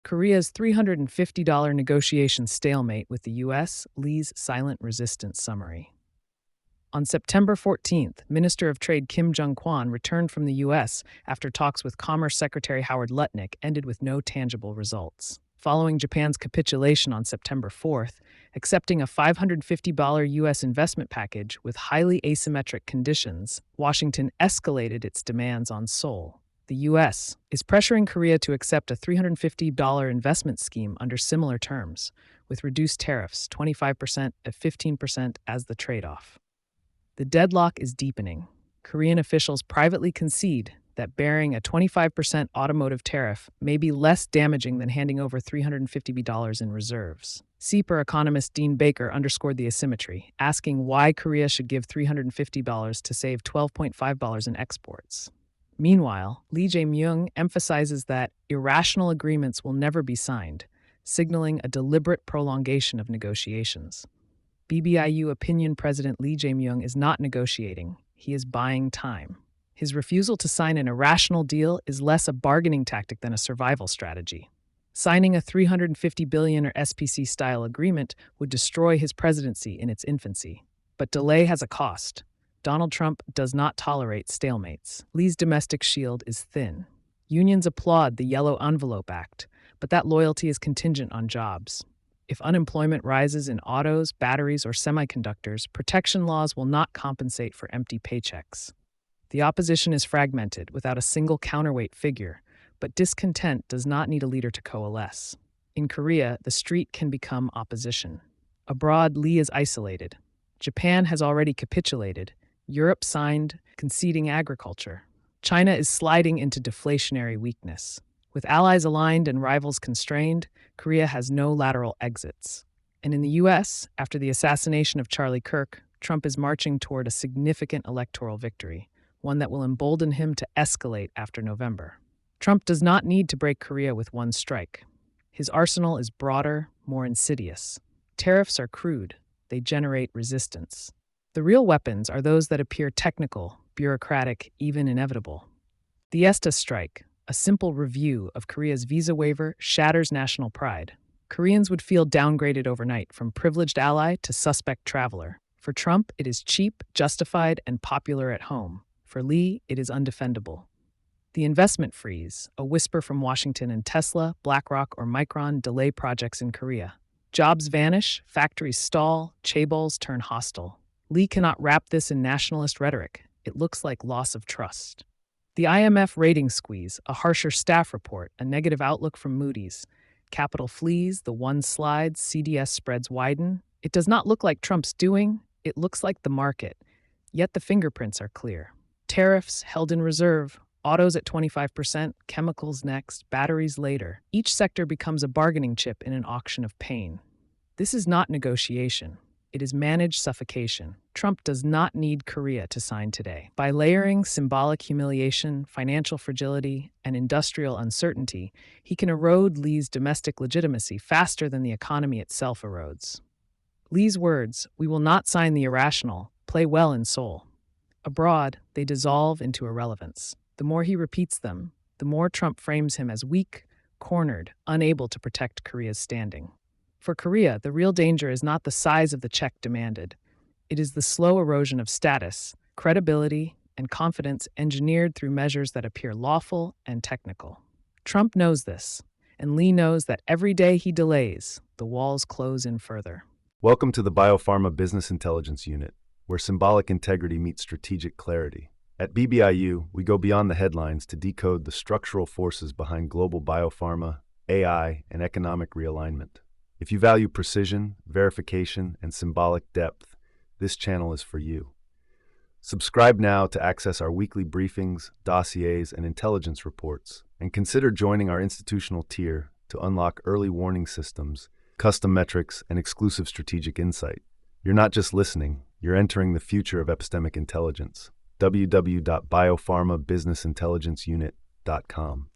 Korea's $350 negotiation stalemate with the U.S. Lee's silent resistance summary. On September 14th, Minister of Trade Kim Jung-kwan returned from the U.S. after talks with Commerce Secretary Howard Lutnick ended with no tangible results. Following Japan's capitulation on September 4th, accepting a $550 U.S. investment package with highly asymmetric conditions, Washington escalated its demands on Seoul. The U.S. is pressuring Korea to accept a $350 investment scheme under similar terms, with reduced tariffs, 25% and 15% as the trade-off. The deadlock is deepening. Korean officials privately concede that bearing a 25% automotive tariff may be less damaging than handing over $350 in reserves. CPR economist Dean Baker underscored the asymmetry, asking why Korea should give $350 to save $12.5 in exports. Meanwhile, Lee Jae-myung emphasizes that irrational agreements will never be signed, signaling a deliberate prolongation of negotiations. BBIU opinion President Lee Jae-myung is not negotiating, he is buying time. His refusal to sign an irrational deal is less a bargaining tactic than a survival strategy. Signing a $350 billion or SPC-style agreement would destroy his presidency in its infancy. But delay has a cost. Donald Trump does not tolerate stalemates. Lee's domestic shield is thin. Unions applaud the Yellow Envelope Act, but that loyalty is contingent on jobs. If unemployment rises in autos, batteries, or semiconductors, protection laws will not compensate for empty paychecks. The opposition is fragmented without a single counterweight figure, but discontent does not need a leader to coalesce. In Korea, the street can become opposition. Abroad, Lee is isolated. Japan has already capitulated. Europe signed, conceding agriculture. China is sliding into deflationary weakness. With allies aligned and rivals constrained, Korea has no lateral exits. And in the U.S., after the assassination of Charlie Kirk, Trump is marching toward a significant electoral victory, one that will embolden him to escalate after November. Trump does not need to break Korea with one strike. His arsenal is broader, more insidious. Tariffs are crude. They generate resistance. The real weapons are those that appear technical, bureaucratic, even inevitable. The ESTA strike, a simple review of Korea's visa waiver, shatters national pride. Koreans would feel downgraded overnight from privileged ally to suspect traveler. For Trump, it is cheap, justified, and popular at home. For Lee, it is undefendable. The investment freeze, a whisper from Washington, and Tesla, BlackRock, or Micron delay projects in Korea. Jobs vanish, factories stall, chaebols turn hostile. Lee cannot wrap this in nationalist rhetoric. It looks like loss of trust. The IMF rating squeeze, a harsher staff report, a negative outlook from Moody's. Capital flees, the one slides, CDS spreads widen. It does not look like Trump's doing, it looks like the market. Yet the fingerprints are clear. Tariffs held in reserve, autos at 25%, chemicals next, batteries later. Each sector becomes a bargaining chip in an auction of pain. This is not negotiation. It is managed suffocation. Trump does not need Korea to sign today. By layering symbolic humiliation, financial fragility, and industrial uncertainty, he can erode Lee's domestic legitimacy faster than the economy itself erodes. Lee's words, "We will not sign the irrational," play well in Seoul. Abroad, they dissolve into irrelevance. The more he repeats them, the more Trump frames him as weak, cornered, unable to protect Korea's standing. For Korea, the real danger is not the size of the check demanded. It is the slow erosion of status, credibility, and confidence engineered through measures that appear lawful and technical. Trump knows this, and Lee knows that every day he delays, the walls close in further. Welcome to the BioPharma Business Intelligence Unit, where symbolic integrity meets strategic clarity. At BBIU, we go beyond the headlines to decode the structural forces behind global biopharma, AI, and economic realignment. If you value precision, verification, and symbolic depth, this channel is for you. Subscribe now to access our weekly briefings, dossiers, and intelligence reports, and consider joining our institutional tier to unlock early warning systems, custom metrics, and exclusive strategic insight. You're not just listening, you're entering the future of epistemic intelligence. www.biopharmabusinessintelligenceunit.com